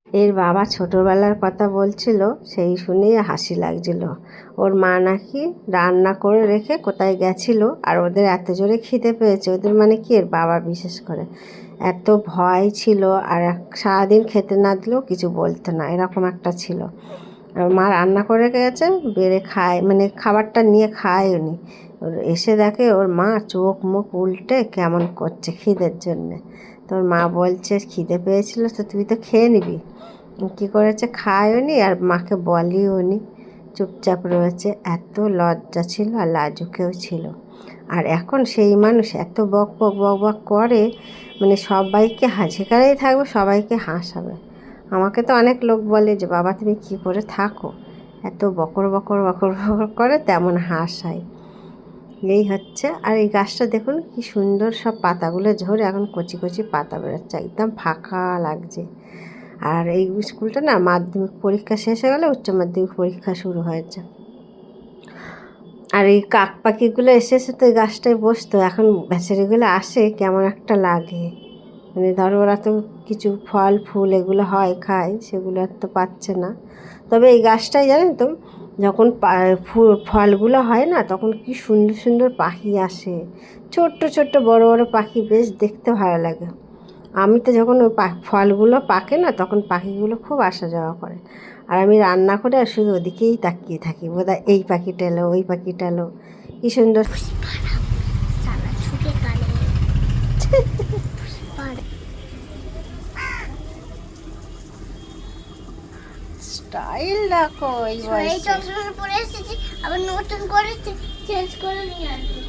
এর বাবা ছোটোবেলার কথা বলছিল, সেই শুনেই হাসি লাগছিল। ওর মা নাকি রান্না করে রেখে কোথায় গেছিলো, আর ওদের এত জোরে খিদে পেয়েছে, ওদের মানে কি এর বাবা বিশেষ করে এত ভয় ছিল, আর সারাদিন খেতে না দিলেও কিছু বলতো না, এরকম একটা ছিল। আর মা রান্না করে গেছে, বেড়ে খায়, মানে খাবারটা নিয়ে খায় উনি। এসে দেখে ওর মা চোখ মুখ উল্টে কেমন করছে খিদের জন্যে। তোর মা বলছে খিদে পেয়েছিল তো তুই তো খেয়ে নিবি। কী করেছে, খায়ও নি আর মাকে বলিও নি, চুপচাপ রয়েছে। এত লজ্জা ছিল আর লাজুকেও ছিল। আর এখন সেই মানুষ এত বক বক বক বক করে, মানে সবাইকে যেখানেই থাকবে সবাইকে হাসাবে। আমাকে তো অনেক লোক বলে যে বাবা তুমি কী করে থাকো, এত বকর বকর বকর বকর করে, তেমন হাসায়। এই হচ্ছে। আর এই গাছটা দেখুন কি সুন্দর, সব পাতাগুলো ঝরে এখন কচি কচি পাতা বেরোচ্ছে, একদম ফাঁকা লাগছে। আর এই স্কুলটা না মাধ্যমিক পরীক্ষা শেষ হয়ে গেলে উচ্চ মাধ্যমিক পরীক্ষা শুরু হয়েছে। আর এই কাক পাখিগুলো এসে এসে তো এই গাছটায় বসতো, এখন বেচারিগুলো আসে কেমন একটা লাগে। মানে ধরো ওরা তো কিছু ফল ফুল এগুলো হয় খায়, সেগুলো আর তো পাচ্ছে না। তবে এই গাছটায় জানেন তো, যখন ফলগুলো হয় না তখন কি সুন্দর সুন্দর পাখি আসে, ছোট্ট ছোট্ট বড় বড় পাখি, বেশ দেখতে ভালো লাগে। আমি তো যখন ওই ফলগুলো পাকে না তখন পাখিগুলো খুব আসা যাওয়া করে, আর আমি রান্না করে আর শুধু ওদিকেই তাকিয়ে থাকি, বোধহয় এই পাখিটা এলো ওই পাখিটা এলো, কী সুন্দর। স্টাইল দেখো এই বয়সে। পরে এসেছি আবার নতুন করে চেঞ্জ করে নিয়ে আসবো।